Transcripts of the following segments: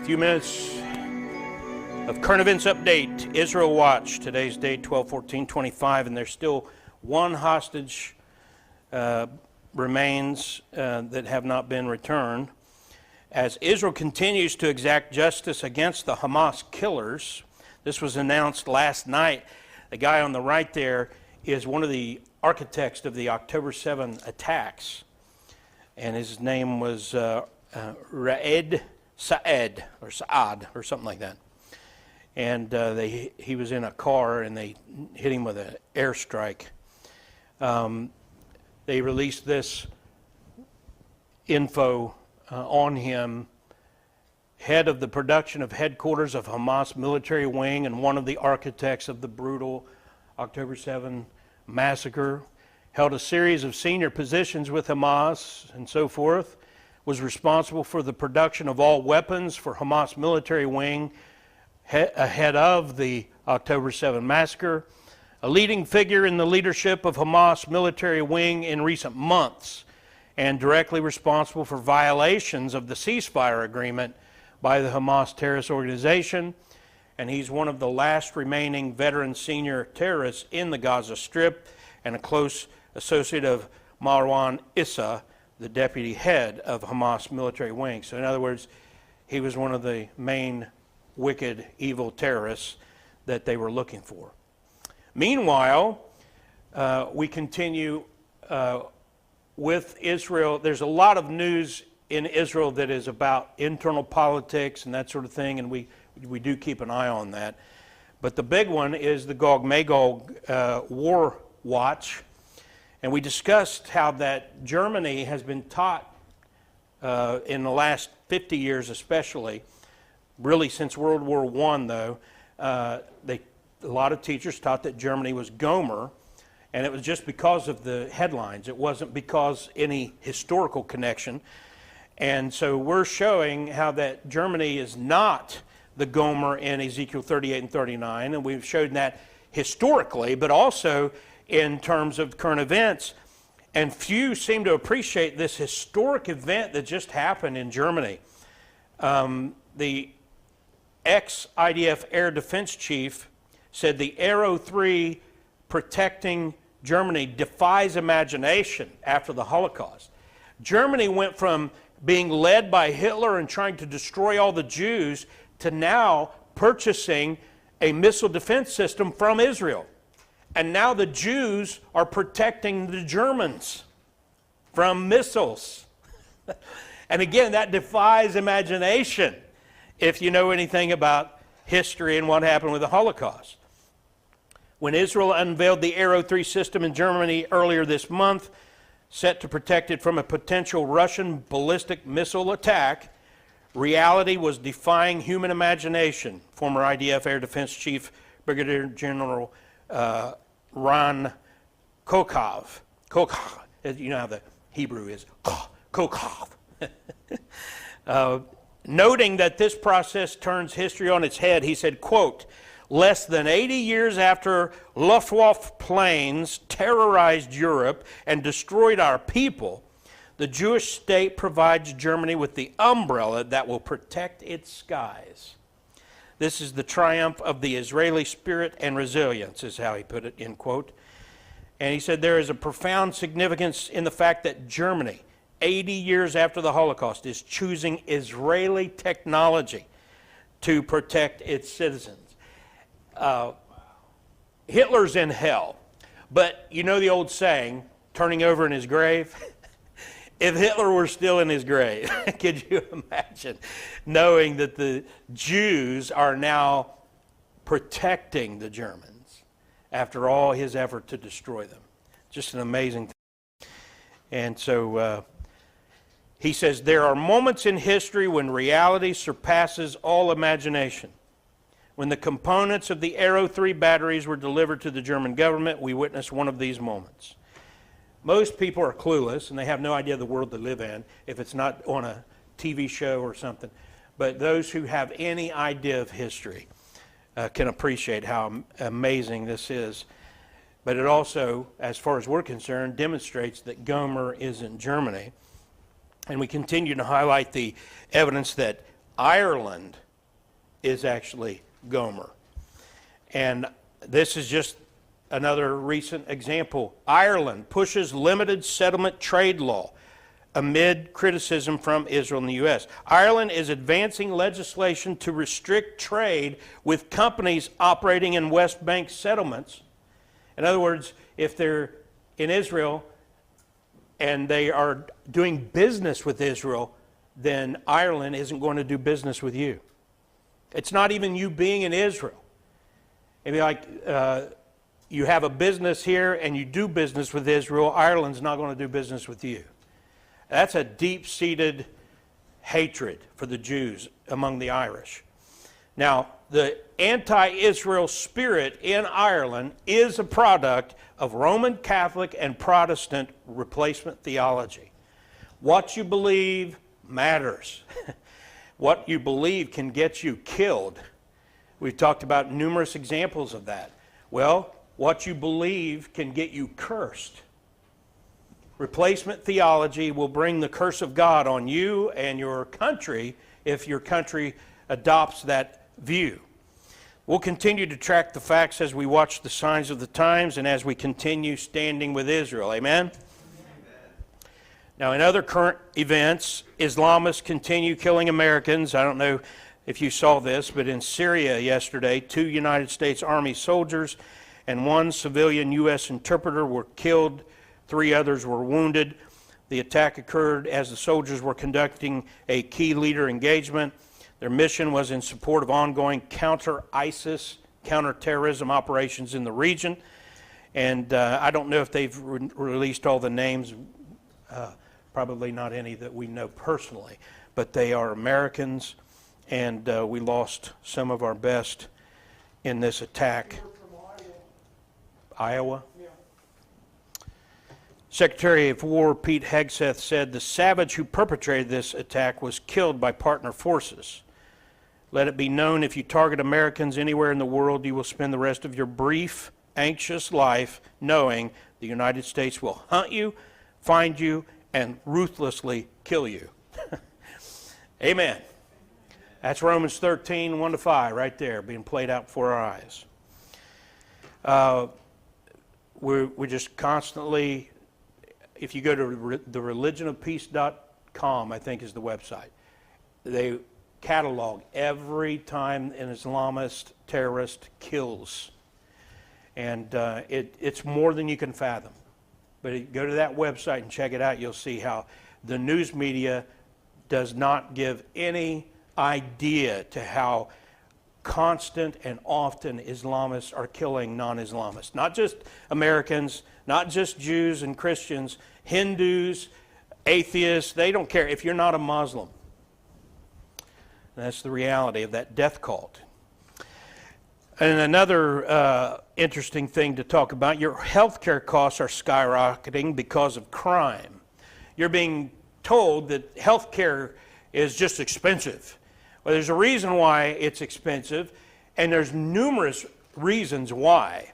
A few minutes of current events update. Israel Watch. Today's date 12/14/25, and there's still one hostage remains that have not been returned. As Israel continues to exact justice against the Hamas killers, this was announced last night. The guy on the right there is one of the architects of the October 7 attacks, and his name was Raed Saad or something like that. And he was in a car and they hit him with an airstrike. They released this info on him. Head of the production of headquarters of Hamas military wing and one of the architects of the brutal October 7 massacre, held a series of senior positions with Hamas and so forth, was responsible for the production of all weapons for Hamas military wing ahead of the October 7 massacre, a leading figure in the leadership of Hamas military wing in recent months, and directly responsible for violations of the ceasefire agreement by the Hamas terrorist organization. And he's one of the last remaining veteran senior terrorists in the Gaza Strip and a close associate of Marwan Issa, the deputy head of Hamas military wing. So in other words, he was one of the main wicked, evil terrorists that they were looking for. Meanwhile, we continue with Israel. There's a lot of news in Israel that is about internal politics and that sort of thing, and we do keep an eye on that. But the big one is the Gog-Magog war watch. And we discussed how that Germany has been taught in the last 50 years especially, really since World War I though, a lot of teachers taught that Germany was Gomer, and it was just because of the headlines. It wasn't because any historical connection. And so we're showing how that Germany is not the Gomer in Ezekiel 38 and 39, and we've shown that historically, but also in terms of current events. And few seem to appreciate this historic event that just happened in Germany. The ex-IDF air defense chief said the Arrow 3 protecting Germany defies imagination after the Holocaust. Germany went from being led by Hitler and trying to destroy all the Jews to now purchasing a missile defense system from Israel. And now the Jews are protecting the Germans from missiles. And again, that defies imagination if you know anything about history and what happened with the Holocaust. When Israel unveiled the Arrow 3 system in Germany earlier this month, set to protect it from a potential Russian ballistic missile attack, reality was defying human imagination. Former IDF Air Defense Chief Brigadier General Ron Kokov, you know how the Hebrew is, Kokov, noting that this process turns history on its head, he said, quote, less than 80 years after Luftwaffe planes terrorized Europe and destroyed our people, the Jewish state provides Germany with the umbrella that will protect its skies. This is the triumph of the Israeli spirit and resilience, is how he put it, end quote. And he said there is a profound significance in the fact that Germany, 80 years after the Holocaust, is choosing Israeli technology to protect its citizens. Hitler's in hell, but you know the old saying, turning over in his grave? If Hitler were still in his grave, could you imagine knowing that the Jews are now protecting the Germans after all his effort to destroy them? Just an amazing thing. And so he says, there are moments in history when reality surpasses all imagination. When the components of the Arrow 3 batteries were delivered to the German government, we witnessed one of these moments. Most people are clueless, and they have no idea the world they live in, if it's not on a TV show or something. But those who have any idea of history can appreciate how amazing this is. But it also, as far as we're concerned, demonstrates that Gomer is in Germany. And we continue to highlight the evidence that Ireland is actually Gomer. And this is just another recent example. Ireland pushes limited settlement trade law amid criticism from Israel and the U.S. Ireland is advancing legislation to restrict trade with companies operating in West Bank settlements. In other words, if they're in Israel and they are doing business with Israel, then Ireland isn't going to do business with you. It's not even you being in Israel. It'd be like you have a business here and you do business with Israel, Ireland's not going to do business with you. That's a deep-seated hatred for the Jews among the Irish. Now, the anti-Israel spirit in Ireland is a product of Roman Catholic and Protestant replacement theology. What you believe matters. What you believe can get you killed. We've talked about numerous examples of that. Well, what you believe can get you cursed. Replacement theology will bring the curse of God on you and your country if your country adopts that view. We'll continue to track the facts as we watch the signs of the times and as we continue standing with Israel. Amen? Now, in other current events, Islamists continue killing Americans. I don't know if you saw this, but in Syria yesterday, 2 United States Army soldiers and 1 civilian U.S. interpreter were killed. 3 others were wounded. The attack occurred as the soldiers were conducting a key leader engagement. Their mission was in support of ongoing counter-ISIS, counter-terrorism operations in the region. And I don't know if they've released all the names, probably not any that we know personally, but they are Americans, and we lost some of our best in this attack. Iowa? Yeah. Secretary of War Pete Hegseth said the savage who perpetrated this attack was killed by partner forces. Let it be known, if you target Americans anywhere in the world, you will spend the rest of your brief, anxious life knowing the United States will hunt you, find you, and ruthlessly kill you. Amen. That's Romans 13, 1-5, right there, being played out before our eyes. We just constantly, if you go to thereligionofpeace.com, I think is the website, they catalog every time an Islamist terrorist kills. And it's more than you can fathom. But go to that website and check it out. You'll see how the news media does not give any idea to how constant and often Islamists are killing non-Islamists. Not just Americans, not just Jews and Christians, Hindus, atheists, they don't care if you're not a Muslim. And that's the reality of that death cult. And another interesting thing to talk about, your health care costs are skyrocketing because of crime. You're being told that health care is just expensive. Well, there's a reason why it's expensive, and there's numerous reasons why.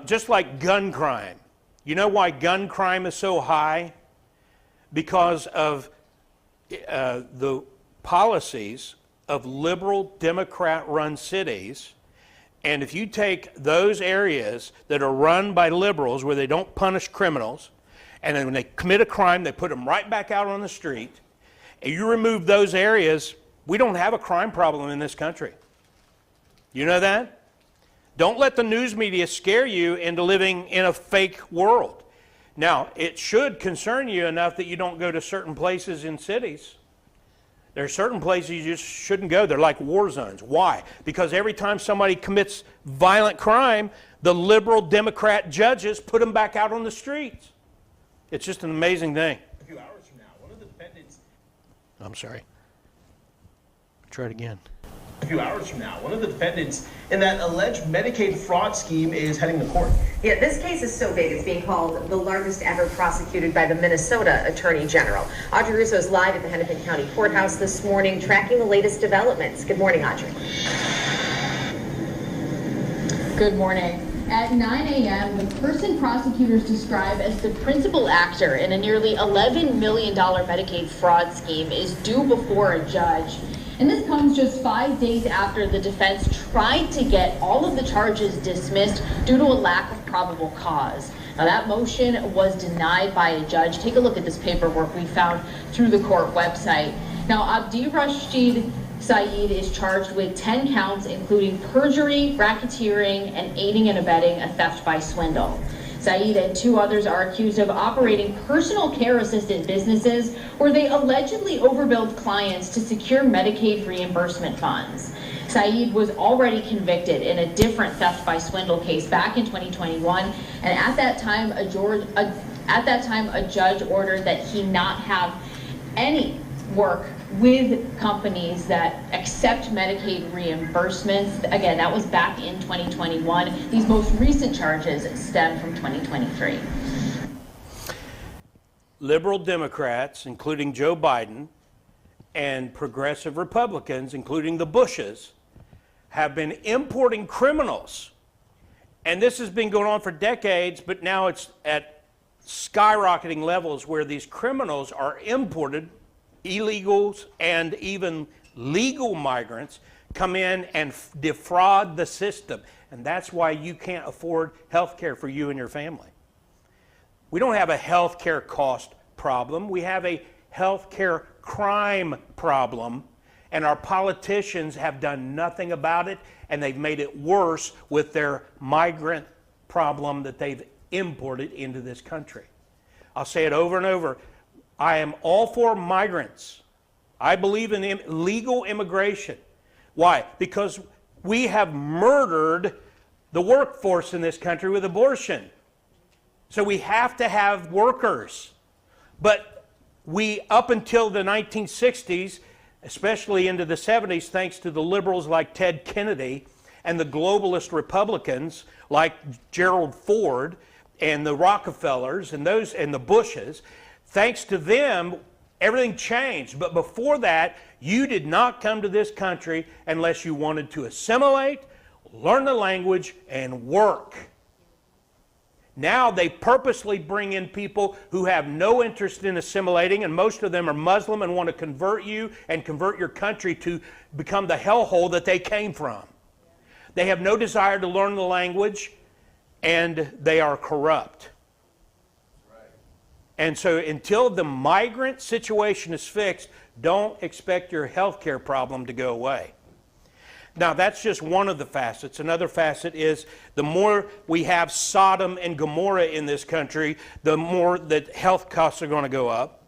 Just like gun crime. You know why gun crime is so high? Because of the policies of liberal Democrat-run cities. And if you take those areas that are run by liberals where they don't punish criminals, and then when they commit a crime, they put them right back out on the street, and you remove those areas, we don't have a crime problem in this country. You know that? Don't let the news media scare you into living in a fake world. Now, it should concern you enough that you don't go to certain places in cities. There are certain places you just shouldn't go. They're like war zones. Why? Because every time somebody commits violent crime, the liberal Democrat judges put them back out on the streets. It's just an amazing thing. A few hours from now, one of the defendants... I'm sorry. Try it again. A few hours from now, one of the defendants in that alleged Medicaid fraud scheme is heading to court. Yeah, this case is so big, it's being called the largest ever prosecuted by the Minnesota Attorney General. Audrey Russo is live at the Hennepin County Courthouse this morning, tracking the latest developments. Good morning, Audrey. Good morning. At 9 a.m., the person prosecutors describe as the principal actor in a nearly $11 million Medicaid fraud scheme is due before a judge. And this comes just 5 days after the defense tried to get all of the charges dismissed due to a lack of probable cause. Now, that motion was denied by a judge. Take a look at this paperwork we found through the court website. Now, Abdi Rashid Saeed is charged with 10 counts, including perjury, racketeering, and aiding and abetting a theft by swindle. Saeed and 2 others are accused of operating personal care assistant businesses where they allegedly overbilled clients to secure Medicaid reimbursement funds. Saeed was already convicted in a different theft by swindle case back in 2021, and at that time a judge ordered that he not have any work with companies that accept Medicaid reimbursements. Again, that was back in 2021. These most recent charges stem from 2023. Liberal Democrats, including Joe Biden, and progressive Republicans, including the Bushes, have been importing criminals. And this has been going on for decades, but now it's at skyrocketing levels where these criminals are imported. Illegals and even legal migrants come in and defraud the system. And that's why you can't afford health care for you and your family. We don't have a health care cost problem. We have a health care crime problem. And our politicians have done nothing about it. And they've made it worse with their migrant problem that they've imported into this country. I'll say it over and over. I am all for migrants. I believe in legal immigration. Why? Because we have murdered the workforce in this country with abortion. So we have to have workers. But we, up until the 1960s, especially into the 70s, thanks to the liberals like Ted Kennedy and the globalist Republicans like Gerald Ford and the Rockefellers and the Bushes, thanks to them, everything changed. But before that, you did not come to this country unless you wanted to assimilate, learn the language, and work. Now they purposely bring in people who have no interest in assimilating, and most of them are Muslim and want to convert you and convert your country to become the hellhole that they came from. They have no desire to learn the language, and they are corrupt. And so until the migrant situation is fixed, don't expect your health care problem to go away. Now, that's just one of the facets. Another facet is the more we have Sodom and Gomorrah in this country, the more that health costs are going to go up.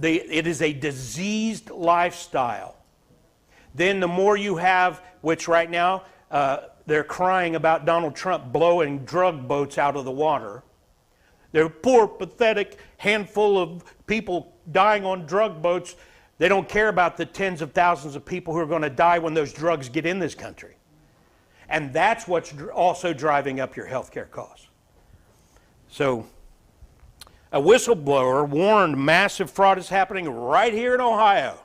It is a diseased lifestyle. Then the more you have, which right now they're crying about Donald Trump blowing drug boats out of the water. They're poor, pathetic handful of people dying on drug boats. They don't care about the tens of thousands of people who are going to die when those drugs get in this country. And that's what's also driving up your health care costs. So, a whistleblower warned massive fraud is happening right here in Ohio.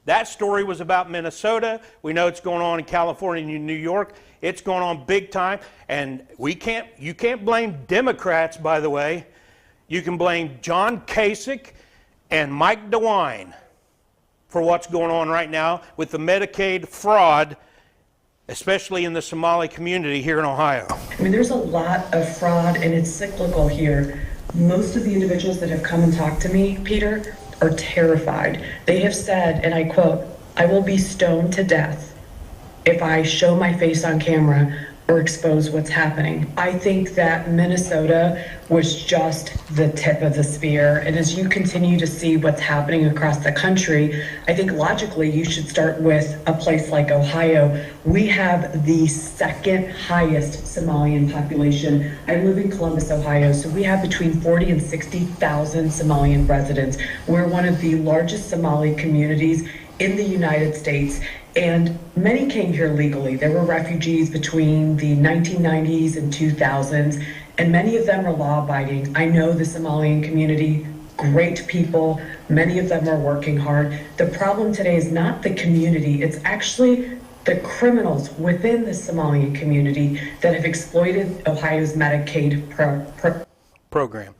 That story was about Minnesota. We know it's going on in California and New York. It's going on big time. And you can't blame Democrats, by the way. You can blame John Kasich and Mike DeWine for what's going on right now with the Medicaid fraud, especially in the Somali community here in Ohio. I mean, there's a lot of fraud, and it's cyclical here. Most of the individuals that have come and talked to me, Peter, are terrified. They have said, and I quote, "I will be stoned to death if I show my face on camera or expose what's happening." I think that Minnesota was just the tip of the spear. And as you continue to see what's happening across the country, I think logically you should start with a place like Ohio. We have the second highest Somalian population. I live in Columbus, Ohio, so we have between 40 and 60,000 Somalian residents. We're one of the largest Somali communities in the United States. And many came here legally. There were refugees between the 1990s and 2000s, and many of them are law-abiding. I know the Somalian community, great people. Many of them are working hard. The problem today is not the community. It's actually the criminals within the Somali community that have exploited Ohio's Medicaid program.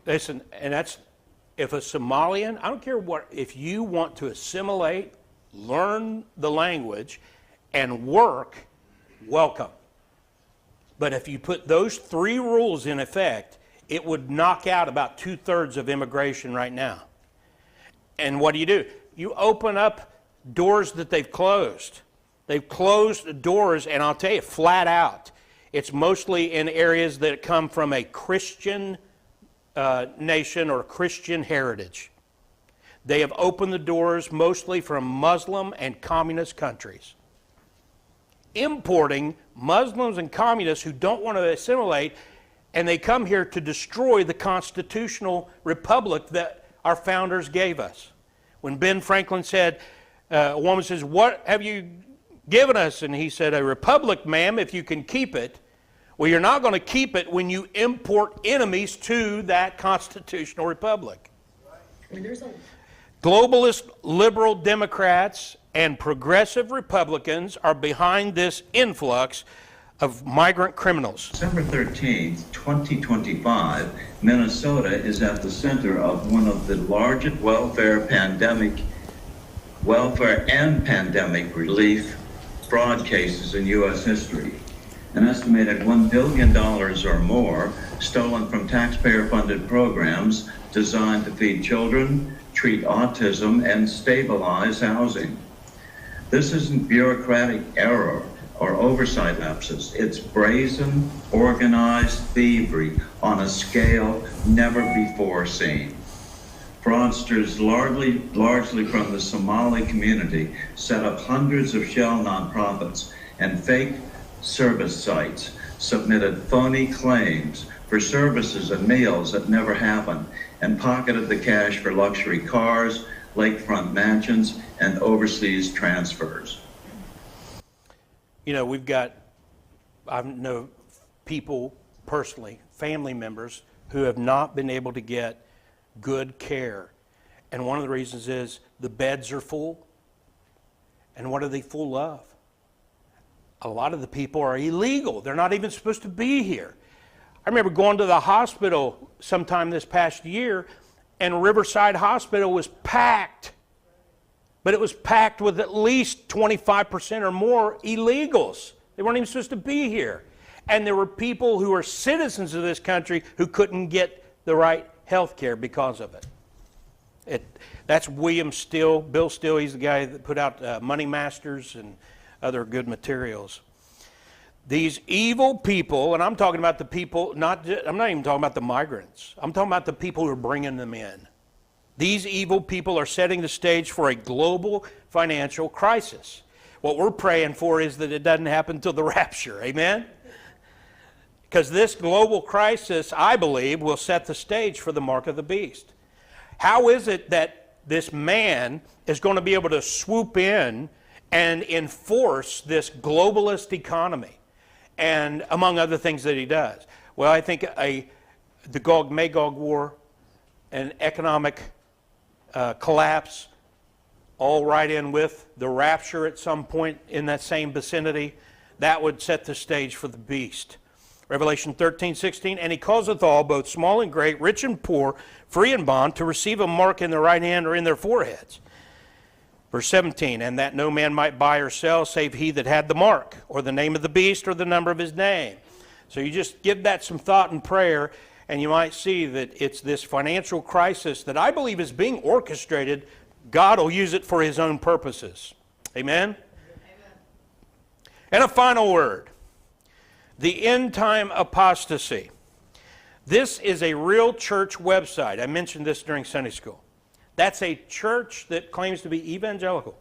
Listen, and that's, if a Somalian, I don't care what, if you want to assimilate, learn the language, and work, welcome. But if you put those 3 rules in effect, it would knock out about 2/3 of immigration right now. And what do? You open up doors that they've closed. They've closed doors, and I'll tell you, flat out, it's mostly in areas that come from a Christian nation or Christian heritage. They have opened the doors mostly from Muslim and communist countries, importing Muslims and communists who don't want to assimilate, and they come here to destroy the constitutional republic that our founders gave us. When Ben Franklin said, a woman says, "What have you given us?" And he said, "A republic, ma'am, if you can keep it." Well, you're not going to keep it when you import enemies to that constitutional republic. I mean, Globalist liberal Democrats and progressive Republicans are behind this influx of migrant criminals. December 13th, 2025, Minnesota is at the center of one of the largest welfare and pandemic relief fraud cases in U.S. history. An estimated $1 billion or more stolen from taxpayer-funded programs designed to feed children, treat autism, and stabilize housing. This isn't bureaucratic error or oversight lapses. It's brazen, organized thievery on a scale never before seen. Fraudsters, largely from the Somali community, set up hundreds of shell nonprofits and fake service sites, submitted phony claims for services and meals that never happened, and pocketed the cash for luxury cars, lakefront mansions, and overseas transfers. You know, I know people personally, family members, who have not been able to get good care. And one of the reasons is the beds are full. And what are they full of? A lot of the people are illegal. They're not even supposed to be here. I remember going to the hospital sometime this past year, and Riverside Hospital was packed. But it was packed with at least 25% or more illegals. They weren't even supposed to be here. And there were people who are citizens of this country who couldn't get the right health care because of it. That's William Still, Bill Still. He's the guy that put out Money Masters and other good materials. These evil people, and I'm talking about the people, I'm not even talking about the migrants. I'm talking about the people who are bringing them in. These evil people are setting the stage for a global financial crisis. What we're praying for is that it doesn't happen until the rapture. Amen? Because this global crisis, I believe, will set the stage for the mark of the beast. How is it that this man is going to be able to swoop in and enforce this globalist economy, and among other things that he does? Well, I think the Gog-Magog war, an economic collapse, all right in with the rapture at some point in that same vicinity, that would set the stage for the beast. Revelation 13:16, and he causeth all, both small and great, rich and poor, free and bond, to receive a mark in their right hand or in their foreheads. Verse 17, and that no man might buy or sell save he that had the mark, or the name of the beast, or the number of his name. So you just give that some thought and prayer, and you might see that it's this financial crisis that I believe is being orchestrated. God will use it for his own purposes. Amen? Amen. And a final word. The end-time apostasy. This is a real church website. I mentioned this during Sunday school. That's a church that claims to be evangelical.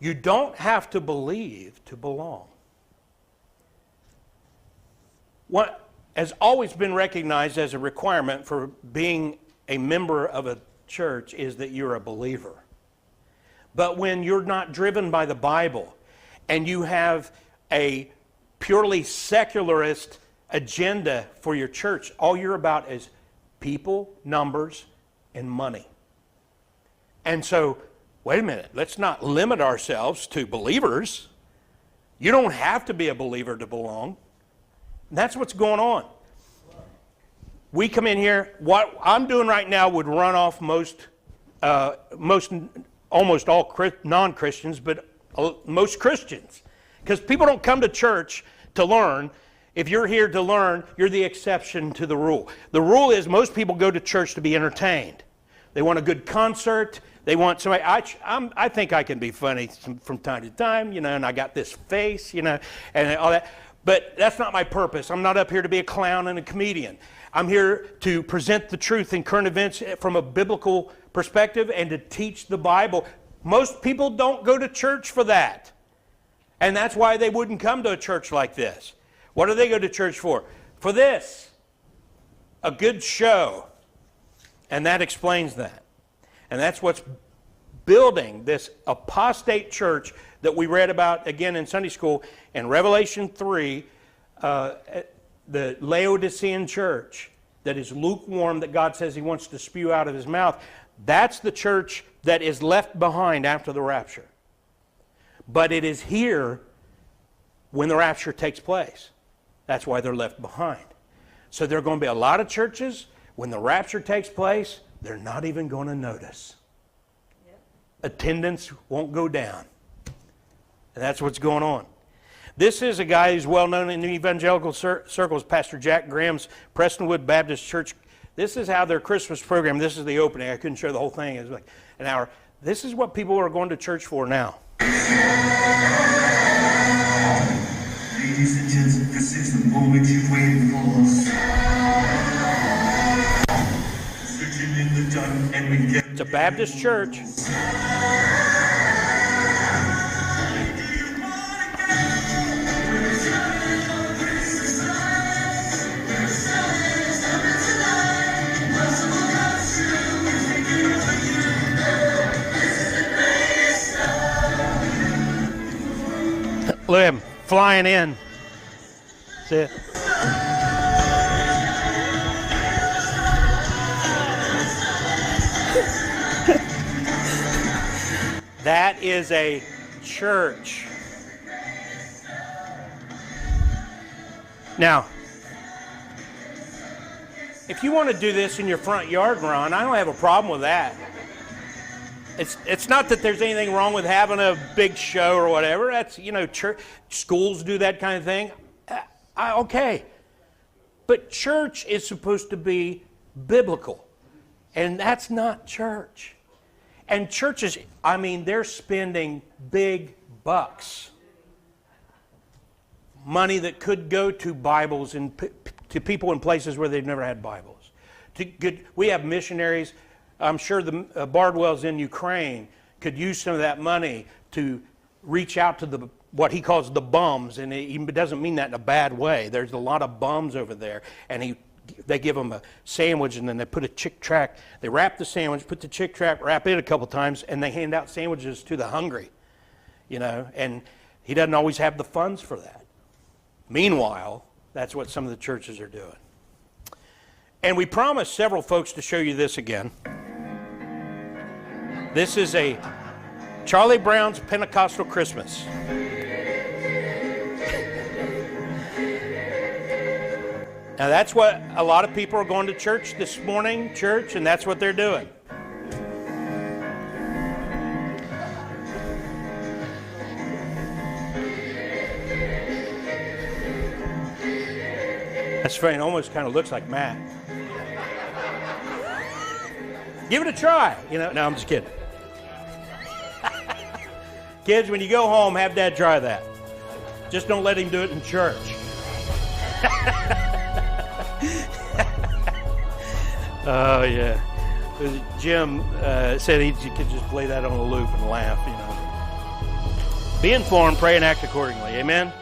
You don't have to believe to belong. What has always been recognized as a requirement for being a member of a church is that you're a believer. But when you're not driven by the Bible and you have a purely secularist agenda for your church, all you're about is people, numbers, and money. And so wait a minute, let's not limit ourselves to believers. You don't have to be a believer to belong. And that's what's going on. We come in here, what I'm doing right now would run off almost all non-Christians, but most Christians. Because people don't come to church to learn. If you're here to learn, you're the exception to the rule. The rule is most people go to church to be entertained. They want a good concert. They want somebody. I think I can be funny from time to time, you know, and I got this face, you know, and all that. But that's not my purpose. I'm not up here to be a clown and a comedian. I'm here to present the truth in current events from a biblical perspective and to teach the Bible. Most people don't go to church for that. And that's why they wouldn't come to a church like this. What do they go to church for? For this. A good show. And that explains that. And that's what's building this apostate church that we read about again in Sunday school in Revelation 3, the Laodicean church that is lukewarm, that God says he wants to spew out of his mouth. That's the church that is left behind after the rapture. But it is here when the rapture takes place. That's why they're left behind. So there are going to be a lot of churches, when the rapture takes place, they're not even going to notice. Yep. Attendance won't go down. And that's what's going on. This is a guy who's well known in the evangelical circles, Pastor Jack Graham's Prestonwood Baptist Church. This is how their Christmas program, this is the opening. I couldn't show the whole thing. It was like an hour. This is what people are going to church for now. Ladies and gentlemen, this is the moment you've waited for. Searching in the dark and we get... It's a Baptist church. Look at him flying in. See it? That is a church. Now, if you want to do this in your front yard, Ron, I don't have a problem with that. It's not that there's anything wrong with having a big show or whatever. That's, you know, church, schools do that kind of thing. Okay. But church is supposed to be biblical. And that's not church. And churches, I mean, they're spending big bucks. Money that could go to Bibles and to people in places where they've never had Bibles. We have missionaries. I'm sure the Bardwells in Ukraine could use some of that money to reach out to what he calls the bums, and he doesn't mean that in a bad way. There's a lot of bums over there, and they give them a sandwich, and then they put a chick tract. They wrap the sandwich, put the chick tract, wrap it a couple times, and they hand out sandwiches to the hungry, you know. And he doesn't always have the funds for that. Meanwhile, that's what some of the churches are doing. And we promised several folks to show you this again. This is a Charlie Brown's Pentecostal Christmas. Now that's what a lot of people are going to church this morning, and that's what they're doing. That's funny, it almost kind of looks like Matt. Give it a try, you know. No, I'm just kidding. Kids, when you go home, have Dad try that. Just don't let him do it in church. Oh, yeah. Jim said he could just play that on a loop and laugh, you know. Be informed, pray, and act accordingly. Amen?